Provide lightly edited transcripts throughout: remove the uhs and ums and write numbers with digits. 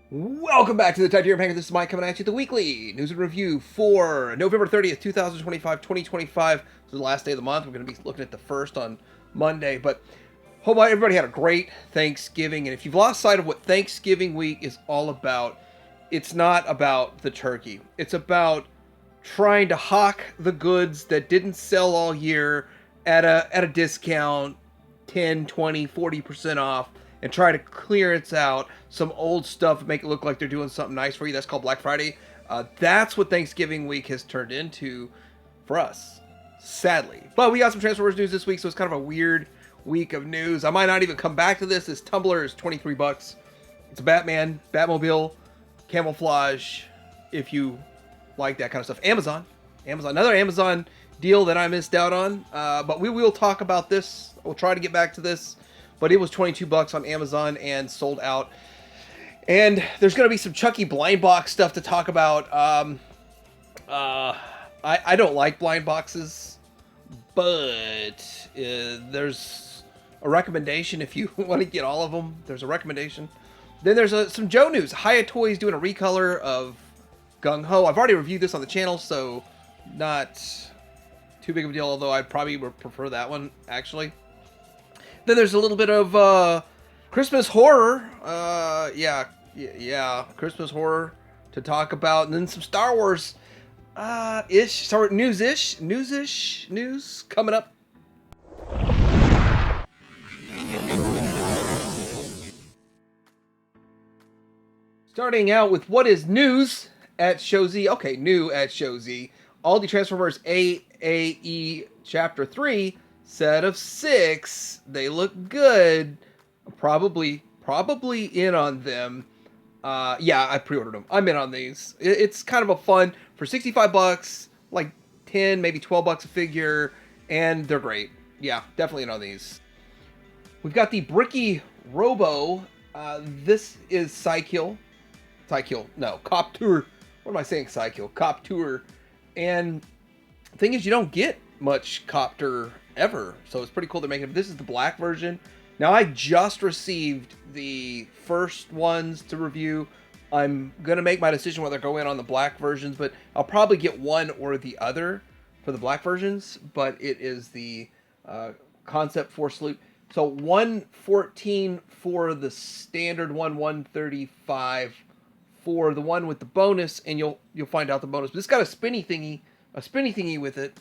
Welcome back to the Tiberium Hangar. This is Mike coming at you, the weekly news and review for November 30th, 2025, 2025. This is the last day of the month. We're going to be looking at the first on Monday, but hope everybody had a great Thanksgiving. And if you've lost sight of what Thanksgiving week is all about, it's not about the turkey. It's about trying to hawk the goods that didn't sell all year at a discount, 10, 20, 40% off, and try to clearance out some old stuff and make it look like they're doing something nice for you. That's called Black Friday. That's what Thanksgiving week has turned into for us, sadly. But we got some Transformers news this week, so it's kind of a weird week of news. I might not even come back to this. This tumbler is 23 bucks. It's a Batman, Batmobile, camouflage, if you like that kind of stuff. Amazon, another Amazon deal that I missed out on. But we will talk about this. We'll try to get back to this. But it was 22 bucks on Amazon and sold out. And there's going to be some Chucky blind box stuff to talk about. I don't like blind boxes, but there's a recommendation if you want to get all of them. There's a recommendation. Then there's some Joe news. Hiya Toys doing a recolor of Gung Ho. I've already reviewed this on the channel, so not too big of a deal, although I probably would prefer that one, actually. Then there's a little bit of Christmas horror. Yeah, Christmas horror to talk about. And then some Star Wars news coming up. Starting out with what is news at Show Z. Okay, new at Show Z. All the Transformers AAE Chapter 3 set of 6. They look good. Probably in on them. Yeah, I pre-ordered them. I'm in on these. It's kind of a fun for 65 bucks, like 10, maybe 12 bucks a figure, and they're great. Yeah, definitely in on these. We've got the Bricky Robo. This is Coptour. What am I saying? Coptour. And the thing is, you don't get much Copter ever, so it's pretty cool they're making it. This is the black version. Now, I just received the first ones to review. I'm gonna make my decision whether to go in on the black versions, but I'll probably get one or the other for the black versions. But it is the Concept Force Loop. So 114 for the standard one, 135 for the one with the bonus, and you'll find out the bonus. But it's got a spinny thingy with it.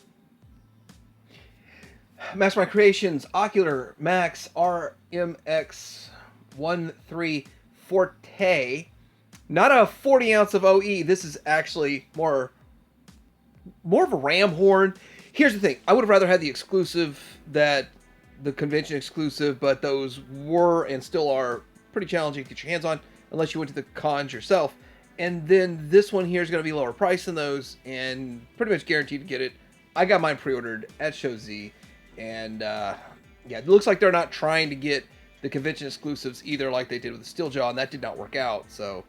Mastermind Creations Ocular Max RMX 13 Forte. Not a 40 ounce of OE. This is actually more of a ram horn. Here's the thing. I would have rather had the exclusive, the convention exclusive, but those were and still are pretty challenging to get your hands on unless you went to the cons yourself. And then this one here is going to be lower price than those and pretty much guaranteed to get it. I got mine pre-ordered at Show Z. And yeah, it looks like they're not trying to get the convention exclusives either, like they did with the Steeljaw, and that did not work out. So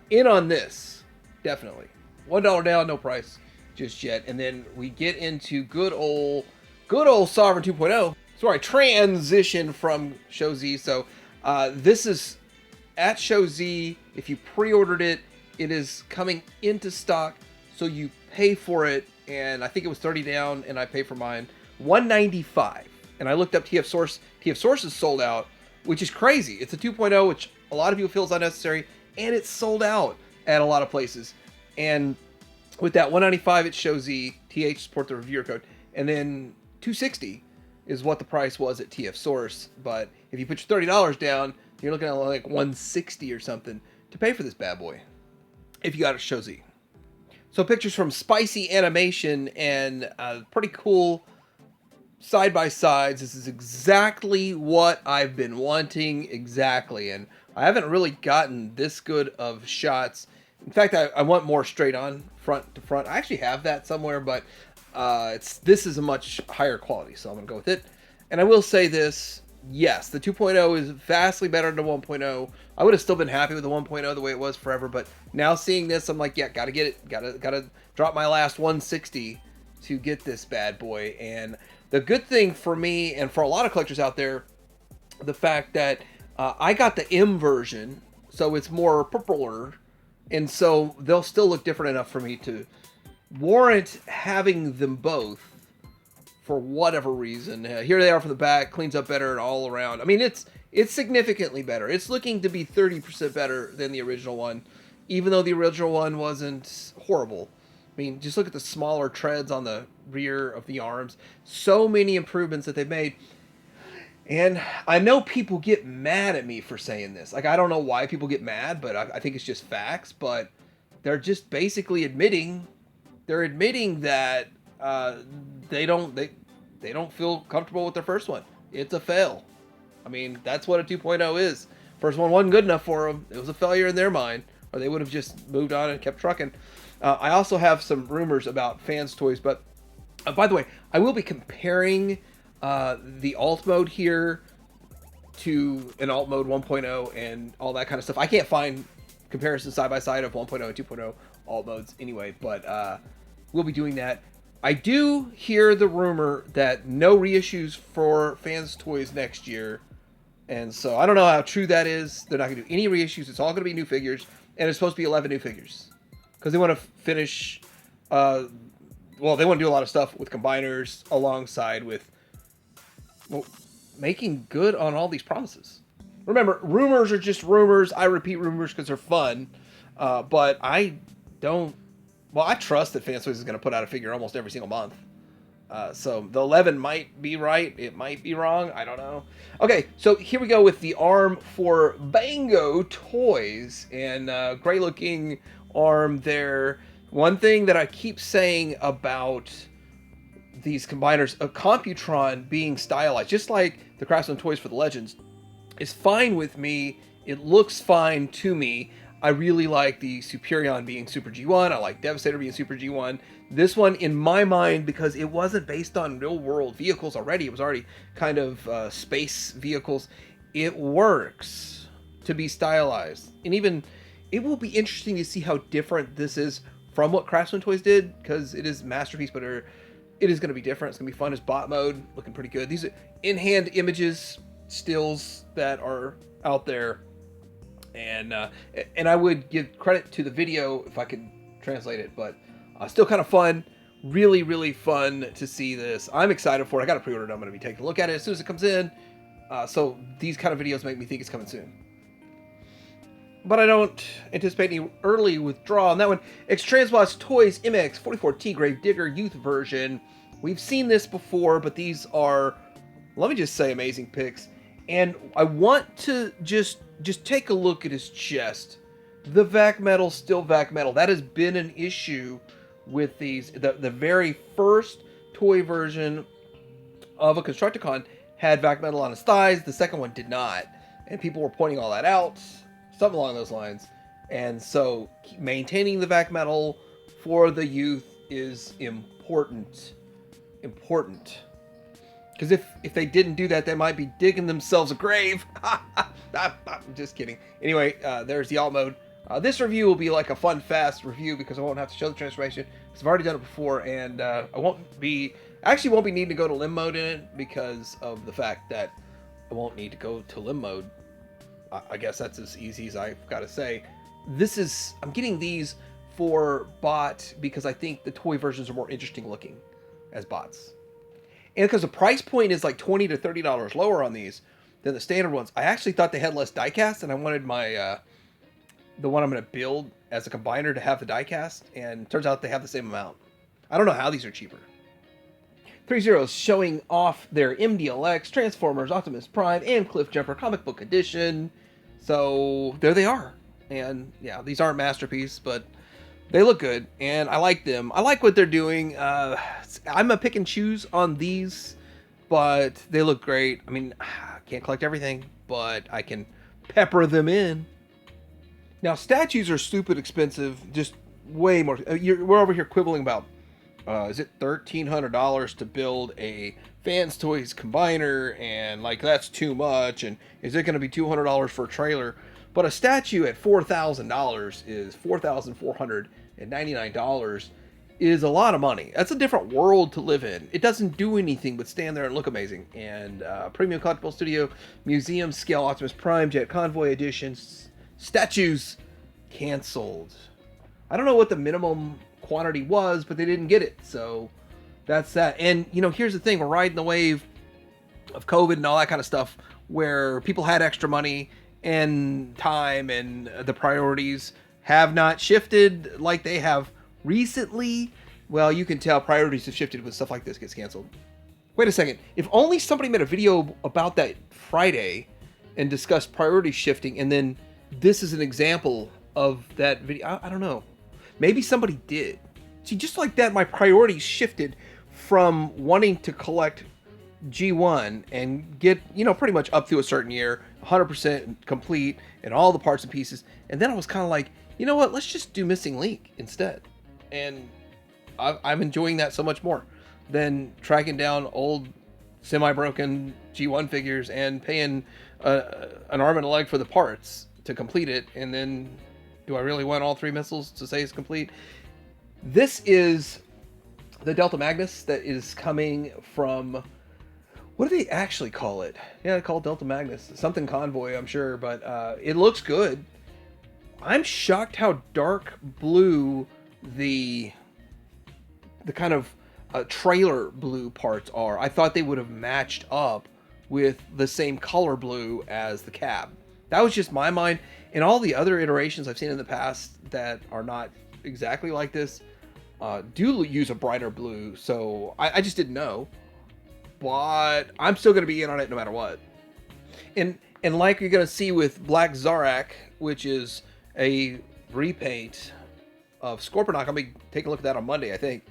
in on this, definitely. $1 down, no price just yet. And then we get into good old Sovereign 2.0. Sorry, transition from Show Z. So this is at Show Z. If you pre-ordered it, it is coming into stock, so you pay for it. And I think it was 30 down, and I pay for mine $195. And I looked up TF Source. TF Source is sold out, which is crazy. It's a 2.0, which a lot of people feel is unnecessary, and it's sold out at a lot of places. And with that $195, it shows the TH support the reviewer code, and then $260 is what the price was at TF Source. But if you put your $30 down, you're looking at like $160 or something to pay for this bad boy if you got it Show Z. So pictures from Spicy Animation and pretty cool side-by-sides. This is exactly what I've been wanting, exactly. And I haven't really gotten this good of shots. In fact, I want more straight on, front to front. I actually have that somewhere, but this is a much higher quality, so I'm going to go with it. And I will say this, yes, the 2.0 is vastly better than the 1.0. I would have still been happy with the 1.0 the way it was forever, but now seeing this, I'm like, yeah, gotta get it. Gotta drop my last 160 to get this bad boy. And the good thing for me, and for a lot of collectors out there, the fact that I got the M version, so it's more purpler, and so they'll still look different enough for me to warrant having them both for whatever reason. Here they are from the back, cleans up better and all around. I mean, it's significantly better. It's looking to be 30% better than the original one, even though the original one wasn't horrible. I mean, just look at the smaller treads on the rear of the arms. So many improvements that they've made. And I know people get mad at me for saying this. Like, I don't know why people get mad, but I think it's just facts. But they're just basically admitting that they don't feel comfortable with their first one. It's a fail. I mean, that's what a 2.0 is. First one wasn't good enough for them. It was a failure in their mind, or they would have just moved on and kept trucking. I also have some rumors about fans toys, but by the way, I will be comparing the alt mode here to an alt mode 1.0 and all that kind of stuff. I can't find comparisons side by side of 1.0 and 2.0 alt modes anyway, but we'll be doing that. I do hear the rumor that no reissues for fans toys next year, and so I don't know how true that is. They're not going to do any reissues. It's all going to be new figures, and it's supposed to be 11 new figures because they want to finish. Well, they want to do a lot of stuff with combiners alongside with making good on all these promises. Remember, rumors are just rumors. I repeat rumors because they're fun, but I don't. Well, I trust that Fans Toys is going to put out a figure almost every single month. So the 11 might be right. It might be wrong. I don't know. Okay, so here we go with the arm for Bango Toys. And great looking arm there. One thing that I keep saying about these combiners, a Computron being stylized, just like the Craftsman Toys for the Legends, is fine with me. It looks fine to me. I really like the Superion being Super G1. I like Devastator being Super G1. This one, in my mind, because it wasn't based on real-world vehicles already, it was already kind of space vehicles, it works to be stylized. And even, it will be interesting to see how different this is from what Craftsman Toys did, because it is Masterpiece, but it is going to be different. It's going to be fun as bot mode, looking pretty good. These are in-hand images, stills that are out there. And I would give credit to the video if I could translate it, but still kind of fun. Really, really fun to see this. I'm excited for it. I got to pre-order it. I'm going to be taking a look at it as soon as it comes in. So these kind of videos make me think it's coming soon. But I don't anticipate any early withdrawal on that one. X-Transbots Toys MX 44T Grave Digger Youth version. We've seen this before, but these are, let me just say, amazing picks. And I want to just take a look at his chest. The vac metal, still vac metal. That has been an issue with these. The very first toy version of a Constructicon had vac metal on his thighs. The second one did not. And people were pointing all that out. Something along those lines. And so maintaining the vac metal for the youth is important. Because if they didn't do that, they might be digging themselves a grave. I'm just kidding. Anyway, there's the alt mode. This review will be like a fun, fast review because I won't have to show the transformation. Because I've already done it before, and I won't be needing to go to limb mode in it because of the fact that I won't need to go to limb mode. I guess that's as easy as I've got to say. I'm getting these for bot because I think the toy versions are more interesting looking as bots. And because the price point is like $20 to $30 lower on these than the standard ones, I actually thought they had less diecast, and I wanted my the one I'm going to build as a combiner to have the diecast, and turns out they have the same amount. I don't know how these are cheaper. 3-0 showing off their MDLX, Transformers, Optimus Prime, and Cliffjumper comic book edition. So there they are. And yeah, these aren't Masterpiece, but they look good, and I like them. I like what they're doing. I'm a pick and choose on these, but they look great. I mean, I can't collect everything, but I can pepper them in. Now, statues are stupid expensive, just way more. We're over here quibbling about, is it $1,300 to build a Fans Toys combiner, and like that's too much, and is it going to be $200 for a trailer? But a statue at $4,000 is $4,499 is a lot of money. That's a different world to live in. It doesn't do anything but stand there and look amazing. And Premium Collectible Studio Museum Scale Optimus Prime Jet Convoy Editions, Statues canceled. I don't know what the minimum quantity was, but they didn't get it. So that's that. And, you know, here's the thing. We're riding the wave of COVID and all that kind of stuff where people had extra money and time, and the priorities have not shifted like they have recently. Well, you can tell priorities have shifted when stuff like this gets canceled. Wait a second. If only somebody made a video about that Friday and discussed priority shifting, and then this is an example of that video. I don't know. Maybe somebody did. See, just like that, my priorities shifted from wanting to collect G1 and get, you know, pretty much up through a certain year, 100% complete and all the parts and pieces. And then I was kind of like, you know what, let's just do Missing Link instead. And I'm enjoying that so much more than tracking down old semi-broken G1 figures and paying an arm and a leg for the parts to complete it. And then, do I really want all 3 missiles to say it's complete? This is the Delta Magnus that is coming from, what do they actually call it? Yeah, they call it Delta Magnus. Something Convoy, I'm sure, but it looks good. I'm shocked how dark blue the kind of trailer blue parts are. I thought they would have matched up with the same color blue as the cab. That was just my mind. And all the other iterations I've seen in the past that are not exactly like this do use a brighter blue. So I just didn't know. But I'm still going to be in on it no matter what. And like you're going to see with Black Zarak, which is a repaint of Scorponok. I'll be taking a look at that on Monday, I think.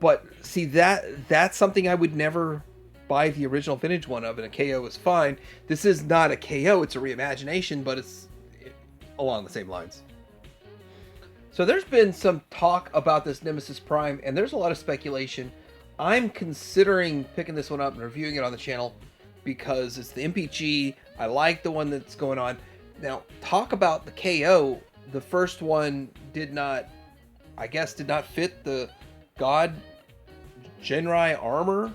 But see, that's something I would never buy the original vintage one of, and a KO is fine. This is not a KO, it's a reimagination, but it's along the same lines. So there's been some talk about this Nemesis Prime, and there's a lot of speculation. I'm considering picking this one up and reviewing it on the channel because it's the MPG. I like the one that's going on. Now, talk about the KO. The first one did not fit the God Genrai armor.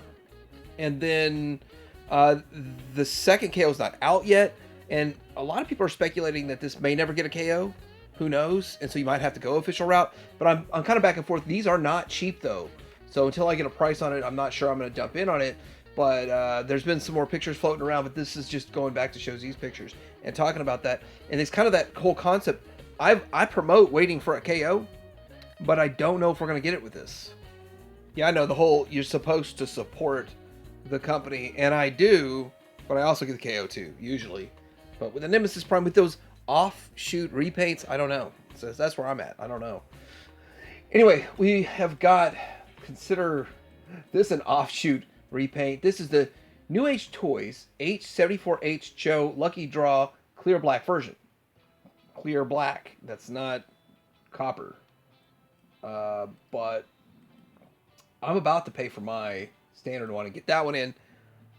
And then the second KO is not out yet. And a lot of people are speculating that this may never get a KO. Who knows? And so you might have to go official route. But I'm kind of back and forth. These are not cheap, though. So until I get a price on it, I'm not sure I'm going to jump in on it. But there's been some more pictures floating around. But this is just going back to show these pictures and talking about that. And it's kind of that whole concept. I promote waiting for a KO. But I don't know if we're going to get it with this. Yeah, I know the whole, you're supposed to support the company. And I do. But I also get the KO too, usually. But with the Nemesis Prime, with those offshoot repaints, I don't know. So that's where I'm at. I don't know. Anyway, we have got, consider this an offshoot repaint. This is the New Age Toys H74H Joe Lucky Draw Clear Black version. Clear black. That's not copper. But I'm about to pay for my standard one and get that one in.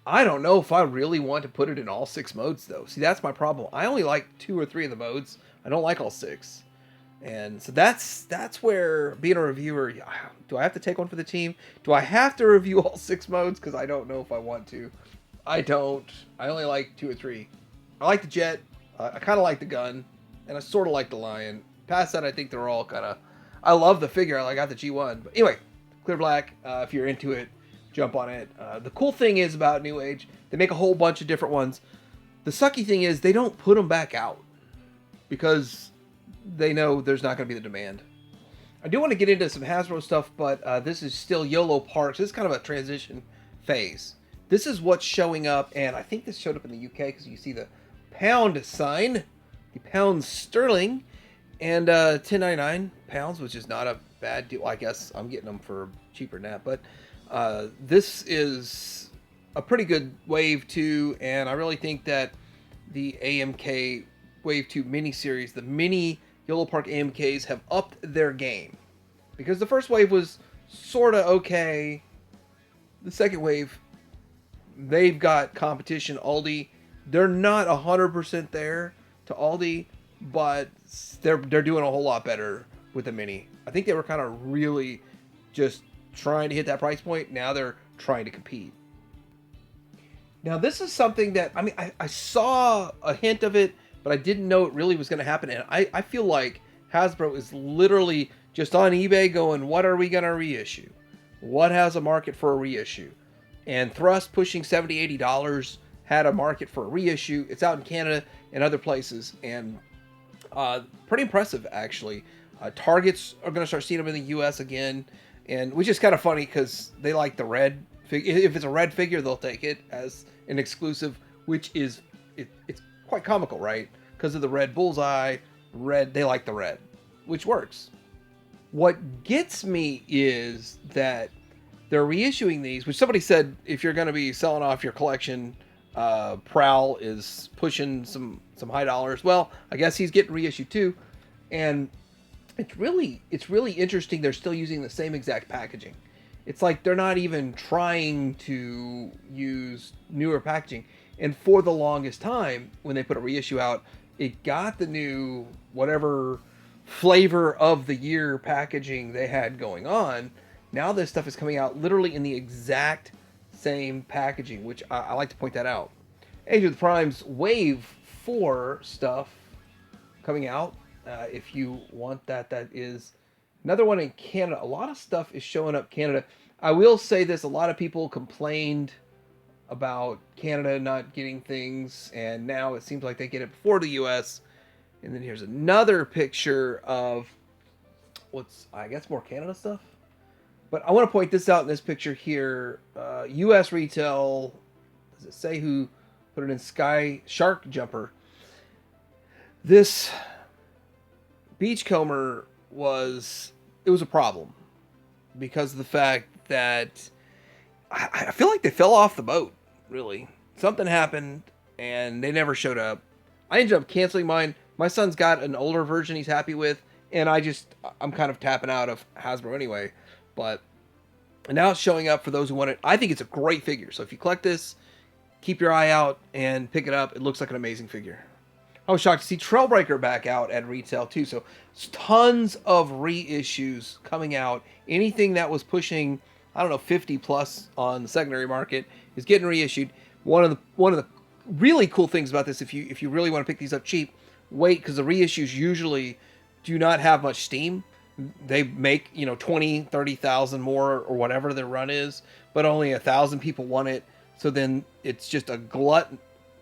I don't know if I really want to put it in all 6 modes, though. See, that's my problem. I only like 2 or 3 of the modes. I don't like all 6. And so that's where being a reviewer, do I have to take one for the team? Do I have to review all 6 modes? Because I don't know if I want to. I don't. I only like 2 or 3. I like the jet. I kind of like the gun. And I sort of like the lion. Past that, I think they're all kind of... I love the figure. I got the G1. But anyway, clear black. If you're into it, jump on it. The cool thing is about New Age, they make a whole bunch of different ones. The sucky thing is they don't put them back out because they know there's not going to be the demand. I do want to get into some Hasbro stuff, but this is still YOLO Parks. This is kind of a transition phase. This is what's showing up, and I think this showed up in the UK because you see the pound sign, the pound sterling, and 10.99 pounds, which is not a bad deal. I guess I'm getting them for cheaper than that, but this is a pretty good Wave 2, and I really think that the AMK Wave 2 mini-series, the mini YOLO Park AMKs have upped their game. Because the first wave was sort of okay. The second wave, they've got competition. Aldi, they're not 100% there to Aldi, but they're doing a whole lot better with the mini. I think they were kind of really just trying to hit that price point. Now they're trying to compete. Now this is something that, I mean, I saw a hint of it but I didn't know it really was going to happen. And I feel like Hasbro is literally just on eBay going, what are we going to reissue? What has a market for a reissue? And Thrust pushing $70, $80 had a market for a reissue. It's out in Canada and other places, and pretty impressive, actually. Targets are going to start seeing them in the U.S. again, and which is kind of funny because they like the red. If it's a red figure, they'll take it as an exclusive, which is it's quite comical, right? Because of the red bullseye, red. They like the red, which works. What gets me is that they're reissuing these, which somebody said if you're going to be selling off your collection, Prowl is pushing some high dollars. Well, I guess he's getting reissued too, and it's really interesting. They're still using the same exact packaging. It's like they're not even trying to use newer packaging. And for the longest time, when they put a reissue out, it got the new whatever flavor of the year packaging they had going on. Now this stuff is coming out literally in the exact same packaging, which I like to point that out. Age of the Prime's Wave 4 stuff coming out. If you want that, that is another one in Canada. A lot of stuff is showing up Canada. I will say this, a lot of people complained about Canada not getting things, and now it seems like they get it before the US. And then here's another picture of what's, I guess, more Canada stuff. But I want to point this out in this picture here. US retail, does it say who put it in? Sky Shark Jumper. This Beachcomber was a problem because of the fact that I feel like they fell off the boat, really. Something happened and they never showed up. I ended up canceling mine. My son's got an older version he's happy with, and I'm kind of tapping out of Hasbro anyway. But now it's showing up for those who want it. I think it's a great figure. So if you collect this, keep your eye out and pick it up. It looks like an amazing figure. I was shocked to see Trailbreaker back out at retail too. So tons of reissues coming out. Anything that was pushing, I don't know, 50 plus on the secondary market is getting reissued. One of the really cool things about this, if you really want to pick these up cheap, wait, because the reissues usually do not have much steam. They make 20, 30,000 more or whatever their run is, but only 1,000 people want it. So then it's just a glut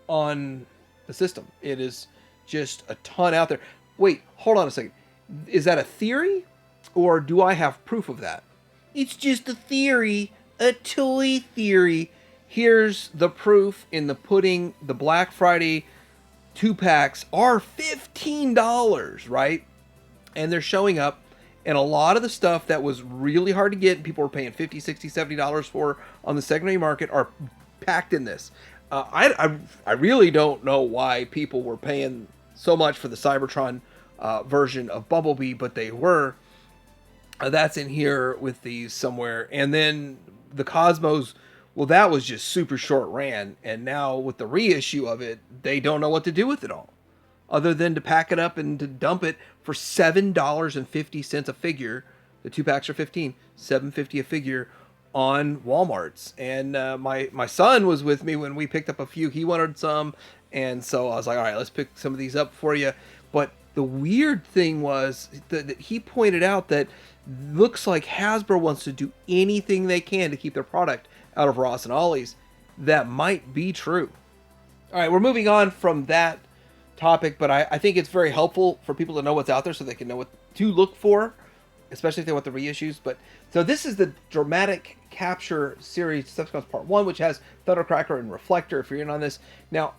on the system. It is just a ton out there. Wait, hold on a second. Is that a theory, or do I have proof of that? It's just a theory, a toy theory. Here's the proof in the pudding. The Black Friday 2-packs are $15, right? And they're showing up, and a lot of the stuff that was really hard to get and people were paying $50, $60, $70 for on the secondary market are packed in this. I really don't know why people were paying so much for the Cybertron version of Bumblebee, but they were. That's in here with these somewhere. And then the Cosmos, well, that was just super short ran. And now with the reissue of it, they don't know what to do with it all, other than to pack it up and to dump it for $7.50 a figure. The 2-packs are $15, $7.50 a figure on Walmart's. And my son was with me when we picked up a few. He wanted some, and so I was like, all right, let's pick some of these up for you. But the weird thing was that he pointed out that looks like Hasbro wants to do anything they can to keep their product out of Ross and Ollie's. That might be true. All right, we're moving on from that topic, but I think it's very helpful for people to know what's out there so they can know what to look for, especially if they want the reissues. But so this is the Dramatic Capture series, Decepticons Part 1, which has Thundercracker and Reflector, if you're in on this. Now,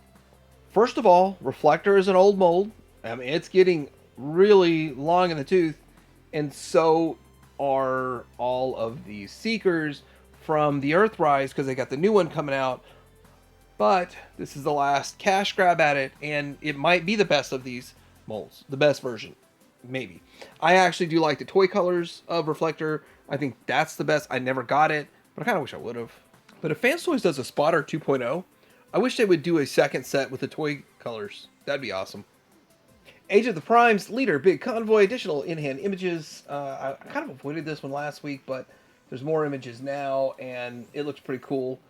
first of all, Reflector is an old mold. I mean, it's getting really long in the tooth, and so are all of these Seekers from the Earthrise, because they got the new one coming out. But this is the last cash grab at it, and it might be the best of these molds. The best version. Maybe. I actually do like the toy colors of Reflector. I think that's the best. I never got it, but I kind of wish I would have. But if Fans Toys does a Spotter 2.0, I wish they would do a second set with the toy colors. That'd be awesome. Age of the Prime's Leader Big Convoy, additional in-hand images. I kind of avoided this one last week, but there's more images now, and it looks pretty cool.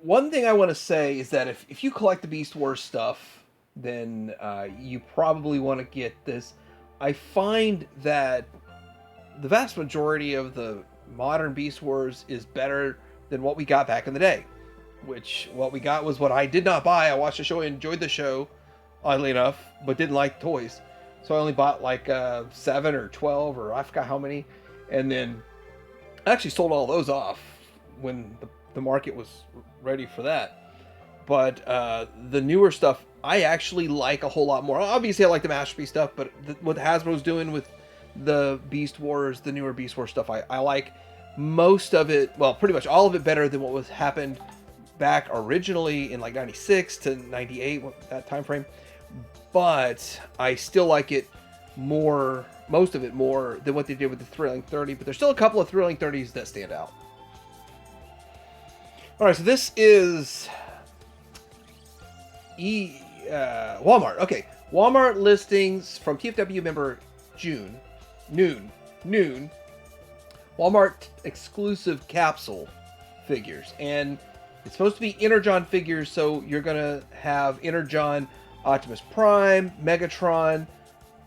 One thing I want to say is that if you collect the Beast Wars stuff, then you probably want to get this. I find that the vast majority of the modern Beast Wars is better than what we got back in the day. Which, what we got was what I did not buy. I watched the show, enjoyed the show, oddly enough, but didn't like toys. So I only bought like 7 or 12 or I forgot how many. And then I actually sold all those off when the market was ready for that. But the newer stuff, I actually like a whole lot more. Obviously, I like the Masterpiece stuff, but what Hasbro's doing with the Beast Wars, the newer Beast Wars stuff, I like most of it, well, pretty much all of it better than what was happened back originally in like 96 to 98, that time frame. But I still like it more, most of it more than what they did with the Thrilling 30, but there's still a couple of Thrilling 30s that stand out. All right, so this is Walmart. Okay, Walmart listings from TFW member June, noon. Walmart exclusive capsule figures, and it's supposed to be Energon figures, so you're gonna have Energon Optimus Prime, Megatron,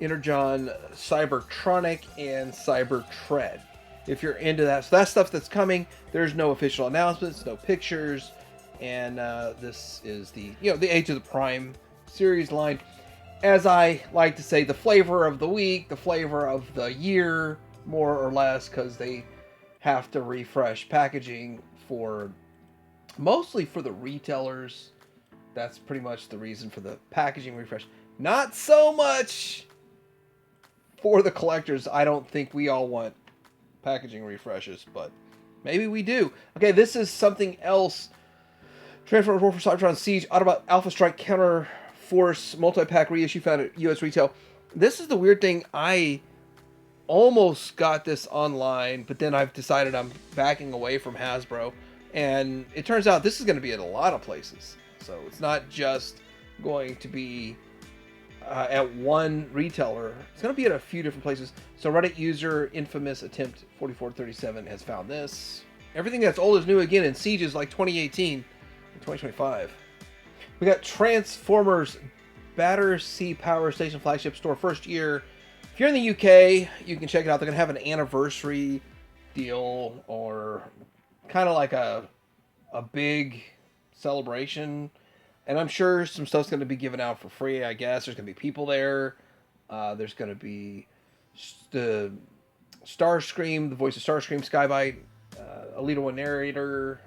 Energon Cybertronic, and Cybertread. If you're into that, so that's stuff that's coming. There's no official announcements, no pictures, and this is the the Age of the Prime series line. As I like to say, the flavor of the week, the flavor of the year, more or less, because they have to refresh packaging for mostly for the retailers. That's pretty much the reason for the packaging refresh. Not so much for the collectors. I don't think we all want packaging refreshes, but maybe we do. Okay, this is something else. Transformers War for Cybertron Siege Autobot Alpha Strike Counter Force multi-pack reissue found at US retail. This is the weird thing. I almost got this online, but then I've decided I'm backing away from Hasbro. And it turns out this is going to be at a lot of places. So it's not just going to be at one retailer. It's going to be at a few different places. So Reddit user Infamous Attempt 4437 has found this. Everything that's old is new again, and Siege is like 2018 and 2025. We got Transformers Battersea Power Station flagship store first year. If you're in the UK, you can check it out. They're going to have an anniversary deal, or kind of like a big celebration, and I'm sure some stuff's going to be given out for free. I guess there's going to be people there. There's going to be the Starscream, the voice of Starscream, Skybite, Alita One narrator,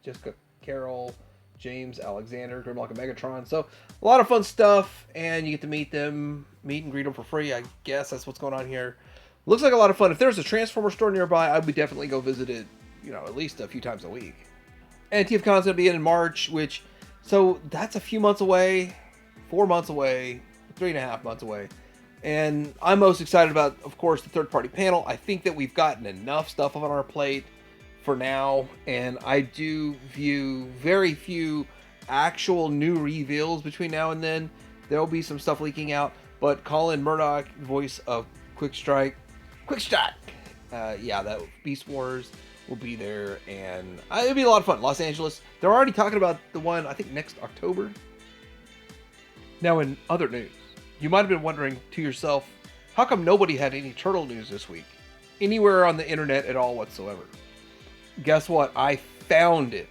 Jessica Carroll, James Alexander, Grimlock, and Megatron. So a lot of fun stuff, and you get to meet them, meet and greet them for free. I guess that's what's going on here. Looks like a lot of fun. If there's a Transformer store nearby, I would definitely go visit it, at least a few times a week. And TFCon's going to be in March, so that's a few months away, 4 months away, 3.5 months away. And I'm most excited about, of course, the third-party panel. I think that we've gotten enough stuff on our plate for now, and I do view very few actual new reveals between now and then. There will be some stuff leaking out, but Colin Murdoch, voice of Quick Strike, that Beast Wars will be there, and it'll be a lot of fun. Los Angeles, they're already talking about the one, I think, next October. Now, in other news, you might have been wondering to yourself, how come nobody had any Turtle news this week? Anywhere on the internet at all whatsoever. Guess what? I found it.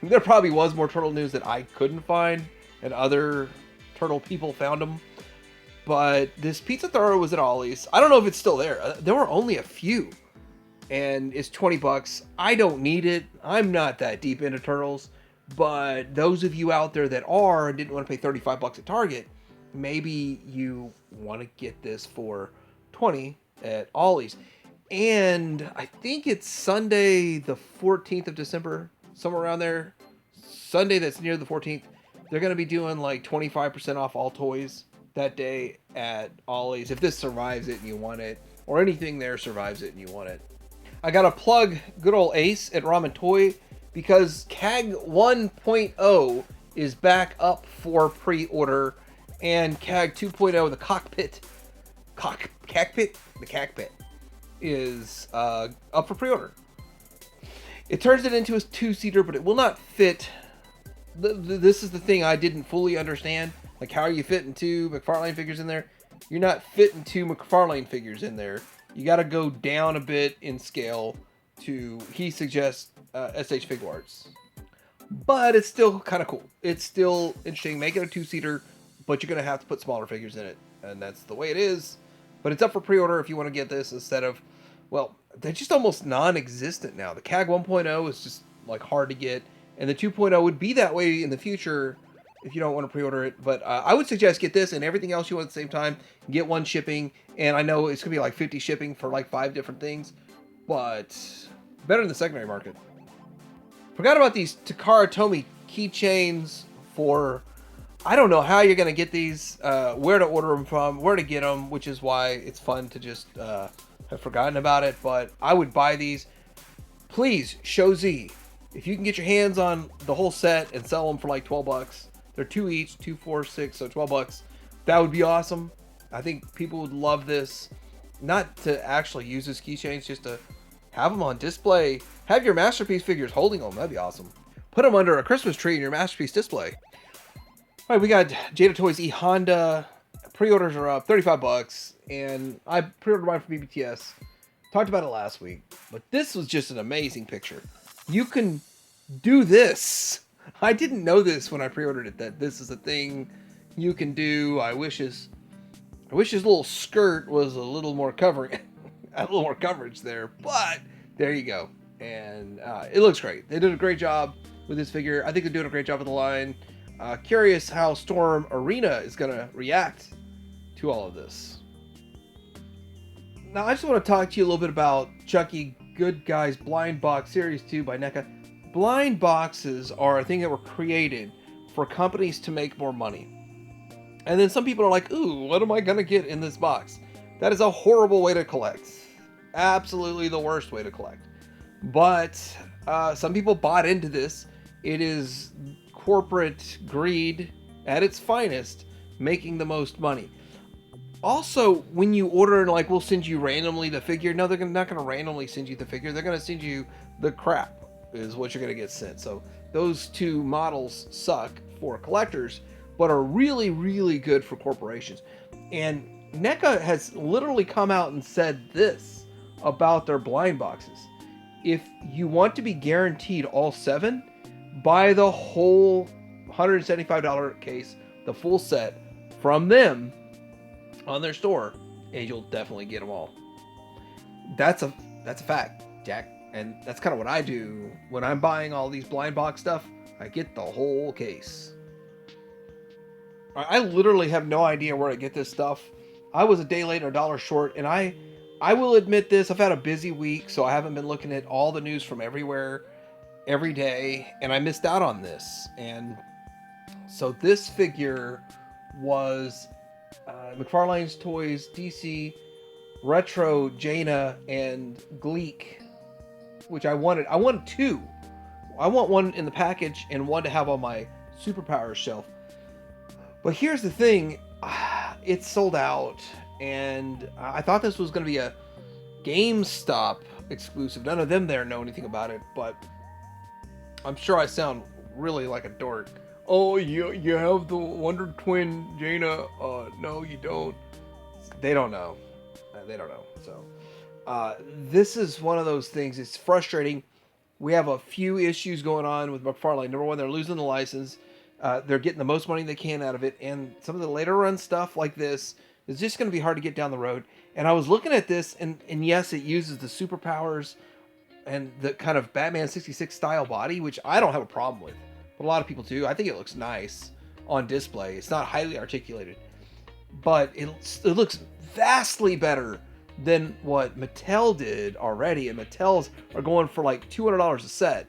There probably was more Turtle news that I couldn't find, and other Turtle people found them. But this pizza thrower was at Ollie's. I don't know if it's still there. There were only a few. And it's $20. I don't need it. I'm not that deep into Turtles. But those of you out there that are and didn't want to pay $35 at Target, maybe you want to get this for $20 at Ollie's. And I think it's Sunday the 14th of December, somewhere around there. Sunday that's near the 14th. They're going to be doing like 25% off all toys that day at Ollie's. If this survives it and you want it, or anything there survives it and you want it. I got to plug good old Ace at Ramen Toy, because CAG 1.0 is back up for pre-order, and CAG 2.0, the cockpit is up for pre-order. It turns it into a two-seater, but it will not fit this is the thing I didn't fully understand. Like, how are you fitting 2 McFarlane figures in there? You're not fitting 2 McFarlane figures in there. You got to go down a bit in scale to, he suggests, SH Figuarts. But it's still kind of cool. It's still interesting. Make it a 2-seater, but you're going to have to put smaller figures in it. And that's the way it is. But it's up for pre-order if you want to get this instead of, well, they're just almost non-existent now. The CAG 1.0 is just like hard to get. And the 2.0 would be that way in the future if you don't want to pre-order it. But I would suggest get this and everything else you want at the same time. Get 1 shipping. And I know it's going to be like 50 shipping for like 5 different things. But better in the secondary market. Forgot about these Takara Tomy keychains for... I don't know how you're going to get these, where to order them from, where to get them, which is why it's fun to just have forgotten about it. But I would buy these. Please, Show Z. If you can get your hands on the whole set and sell them for like 12 bucks, they're 2 each, 2, 4, 6, so 12 bucks. That would be awesome. I think people would love this. Not to actually use as keychains, just to have them on display. Have your Masterpiece figures holding them. That'd be awesome. Put them under a Christmas tree in your Masterpiece display. All right, we got Jada Toys E Honda. Pre-orders are up, 35 bucks, and I pre-ordered mine from BBTS. Talked about it last week, but this was just an amazing picture. You can do this. I didn't know this when I pre-ordered it, that this is a thing you can do. I wish his little skirt was a little more covering, a little more coverage there, but there you go. And it looks great. They did a great job with this figure. I think they're doing a great job with the line. Curious how Storm Arena is going to react to all of this. Now, I just want to talk to you a little bit about Chucky Good Guys Blind Box Series 2 by NECA. Blind boxes are a thing that were created for companies to make more money. And then some people are like, ooh, what am I going to get in this box? That is a horrible way to collect. Absolutely the worst way to collect. But some people bought into this. It is corporate greed at its finest, making the most money. Also, when you order, like, we'll send you randomly the figure. No, they're not going to randomly send you the figure. They're going to send you the crap is what you're going to get sent. So those 2 models suck for collectors, but are really, really good for corporations. And NECA has literally come out and said this about their blind boxes. If you want to be guaranteed all 7, buy the whole $175 case, the full set from them on their store, and you'll definitely get them all. That's a fact, Jack. And that's kind of what I do when I'm buying all these blind box stuff. I get the whole case. I literally have no idea where to get this stuff. I was a day late or $1 short, and I will admit this. I've had a busy week, so I haven't been looking at all the news from everywhere every day, and I missed out on this. And so this figure was McFarlane's Toys DC Retro Jaina and Gleek, which I wanted. I wanted 2. I want one in the package and one to have on my Superpowers shelf. But here's the thing, it's sold out, and I thought this was going to be a GameStop exclusive. None of them there know anything about it, but I'm sure I sound really like a dork. Oh, you have the Wonder Twin Jaina? No, you don't. They don't know. They don't know. So, this is one of those things. It's frustrating. We have a few issues going on with McFarlane. Number one, they're losing the license. They're getting the most money they can out of it. And some of the later run stuff like this is just going to be hard to get down the road. And I was looking at this, and yes, it uses the Superpowers and the kind of Batman 66 style body, which I don't have a problem with. But a lot of people do. I think it looks nice on display. It's not highly articulated. But it looks vastly better than what Mattel did already. And Mattel's are going for like $200 a set.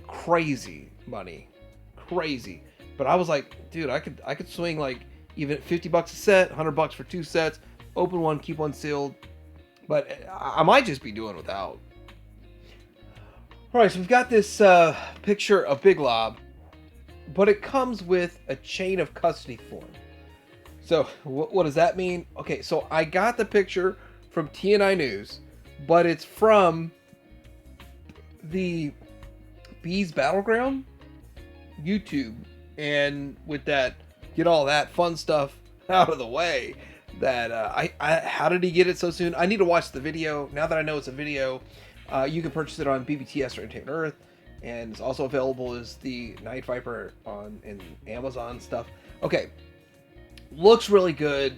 Crazy money. Crazy. But I was like, dude, I could swing like even $50 a set, $100 for 2 sets, open one, keep one sealed. But I might just be doing without. All right, so we've got this picture of Big Lob, but it comes with a chain of custody form. So what does that mean? Okay, so I got the picture from TNI News, but it's from the Bees Battleground. YouTube, and with that, get all that fun stuff out of the way. That how did he get it so soon? I need to watch the video. Now that I know it's a video, you can purchase it on BBTS or Entertainment Earth, and it's also available as the Night Viper on in Amazon stuff. Okay, looks really good.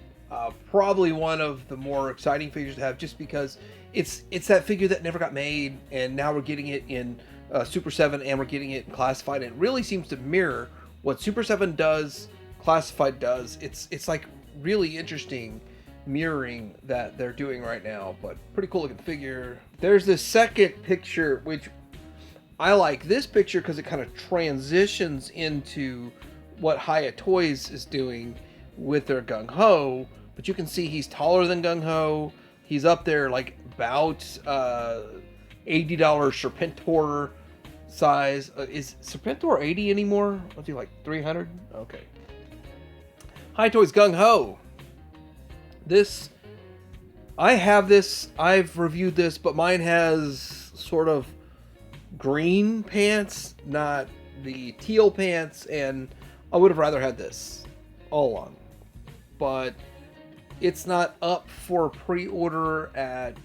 Probably one of the more exciting figures to have, just because it's that figure that never got made, and now we're getting it in Super 7, and we're getting it in Classified, and it really seems to mirror what Super 7 does, Classified does. It's like really interesting mirroring that they're doing right now, but pretty cool looking figure. There's this second picture, which I like this picture because it kind of transitions into what Hiya Toys is doing with their Gung Ho, but you can see he's taller than Gung Ho. He's up there like about $80 Serpentor size. Is Serpentor 80 anymore? What's he like, 300? Okay. Hiya Toys Gung Ho. This, I have this, I've reviewed this, but mine has sort of green pants, not the teal pants, and I would have rather had this all along. But it's not up for pre-order at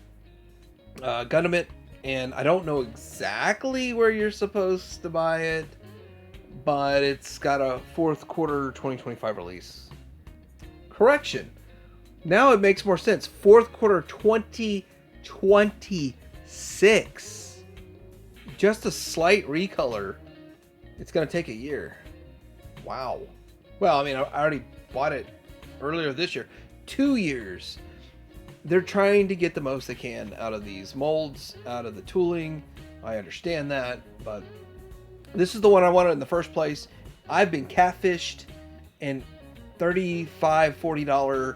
Gundam, and I don't know exactly where you're supposed to buy it, but it's got a fourth quarter 2025 release. Correction. Now it makes more sense. Fourth quarter 2026. Just a slight recolor. It's going to take a year. Wow. Well, I mean, I already bought it earlier this year. 2 years. They're trying to get the most they can out of these molds, out of the tooling. I understand that, but this is the one I wanted in the first place. I've been catfished, and $35, $40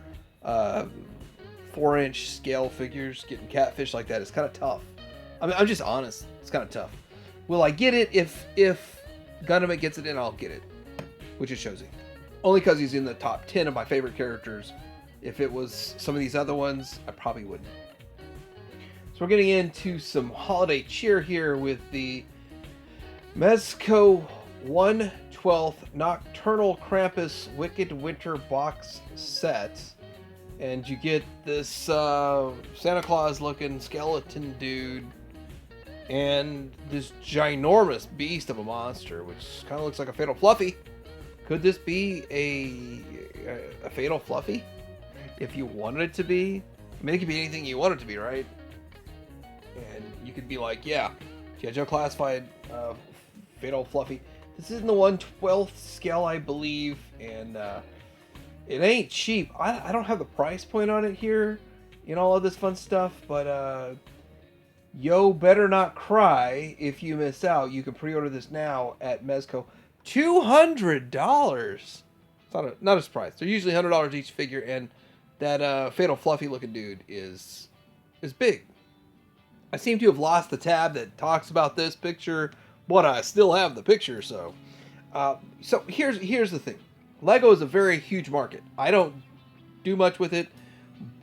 4-inch scale figures, getting catfish like that is kind of tough. I mean, I'm just honest. It's kind of tough. Will I get it? If Gundam gets it in, I'll get it, which is Shozi. Only because he's in the top 10 of my favorite characters. If it was some of these other ones, I probably wouldn't. So we're getting into some holiday cheer here with the Mezco 1/12 Nocturnal Krampus Wicked Winter box set. And you get this Santa Claus looking skeleton dude and this ginormous beast of a monster, which kind of looks like a Fatal Fluffy. Could this be a Fatal Fluffy? If you wanted it to be? I mean, it could be anything you want it to be, right? And you could be like, yeah, G.I. Joe Classified Fatal Fluffy. This is in the 1/12 scale, I believe, and it ain't cheap. I don't have the price point on it here in all of this fun stuff, but yo better not cry if you miss out. You can pre-order this now at Mezco. $200! It's not a surprise. They're usually $100 each figure, and that Fatal Fluffy looking dude is big. I seem to have lost the tab that talks about this picture, but I still have the picture, so here's the thing. Lego is a very huge market. I don't do much with it,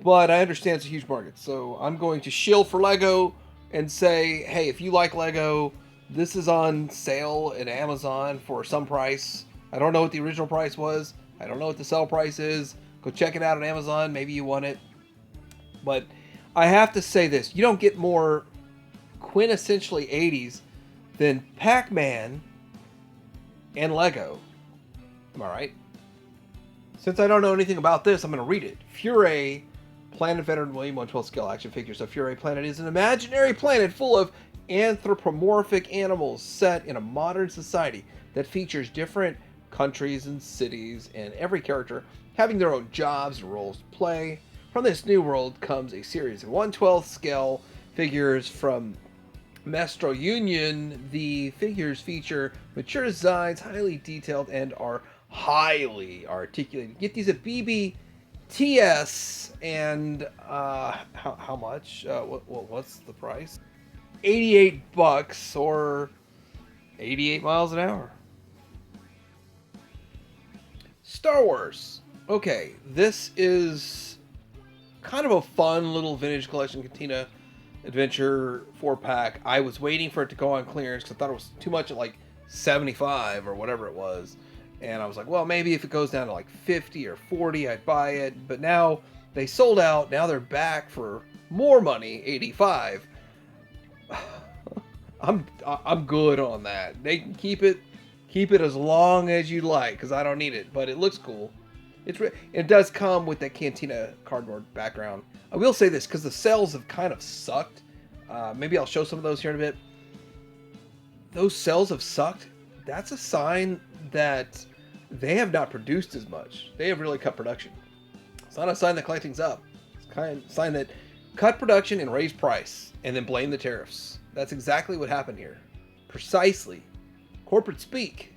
but I understand it's a huge market. So I'm going to shill for Lego and say, hey, if you like Lego, this is on sale at Amazon for some price. I don't know what the original price was. I don't know what the sell price is. Go check it out on Amazon. Maybe you want it. But I have to say this. You don't get more quintessentially 80s than Pac-Man and Lego. Am I right? Since I don't know anything about this, I'm going to read it. Furay, Planet Veteran William 1/12 scale action figure. So Furay Planet is an imaginary planet full of anthropomorphic animals set in a modern society that features different countries and cities, and every character having their own jobs and roles to play. From this new world comes a series of 1/12 scale figures from Mestro Union. The figures feature mature designs, highly detailed, and are highly articulated. Get these at BBTS, and how much? What's the price? $88 or 88 miles an hour. Star Wars. Okay, this is kind of a fun little vintage collection Cantina Adventure 4-pack. I was waiting for it to go on clearance because I thought it was too much at like $75 or whatever it was. And I was like, well, maybe if it goes down to like 50 or 40, I'd buy it. But now they sold out. Now they're back for more money, 85. I'm good on that. They can keep it as long as you like, because I don't need it. But it looks cool. It does come with that Cantina cardboard background. I will say this, because the cells have kind of sucked. Maybe I'll show some of those here in a bit. Those cells have sucked. That's a sign that they have not produced as much. They have really cut production. It's not a sign that collecting's up. It's kind of a sign that cut production and raise price, and then blame the tariffs. That's exactly what happened here. Precisely. Corporate speak.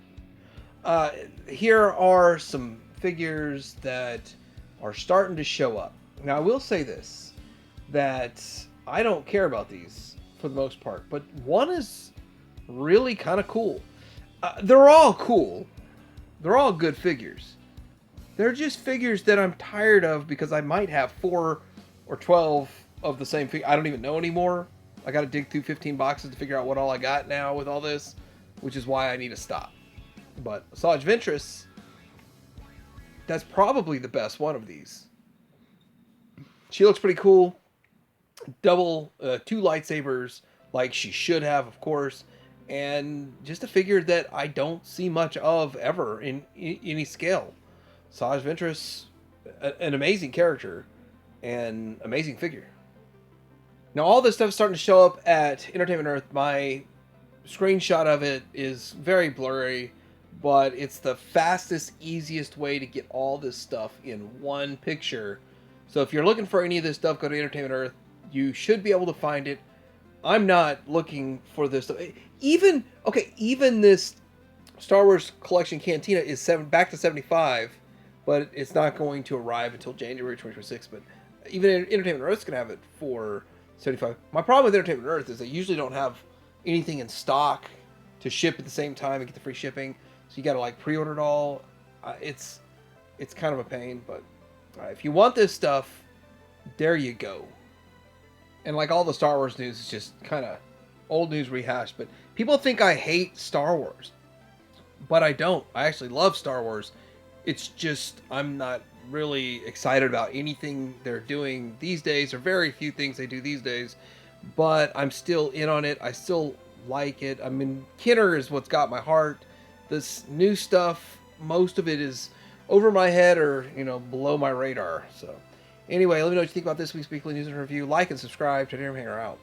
Here are some figures that are starting to show up. Now, I will say this, that I don't care about these for the most part, but one is really kind of cool. They're all cool. They're all good figures. They're just figures that I'm tired of because I might have 4 or 12 of the same figure. I don't even know anymore. I got to dig through 15 boxes to figure out what all I got now with all this, which is why I need to stop. But Asajj Ventress, that's probably the best one of these. She looks pretty cool. Double, 2 lightsabers, like she should have, of course. And just a figure that I don't see much of ever in any scale. Asajj Ventress, an amazing character and amazing figure. Now all this stuff is starting to show up at Entertainment Earth. My screenshot of it is very blurry, but it's the fastest, easiest way to get all this stuff in one picture. So if you're looking for any of this stuff, go to Entertainment Earth. You should be able to find it. I'm not looking for this stuff. Even this Star Wars Collection Cantina is back to 75, but it's not going to arrive until January 2026. But even Entertainment Earth's going to have it for 75. My problem with Entertainment Earth is they usually don't have anything in stock to ship at the same time and get the free shipping. So you got to like pre-order it all. It's kind of a pain, but if you want this stuff, there you go. And like all the Star Wars news is just kind of old news rehashed. But people think I hate Star Wars, but I don't. I actually love Star Wars. It's just I'm not really excited about anything they're doing these days, or very few things they do these days. But I'm still in on it. I still like it. I mean, Kenner is what's got my heart. This new stuff, most of it is over my head or, below my radar. So anyway, let me know what you think about this week's weekly news and review. Like and subscribe to Hanger Out.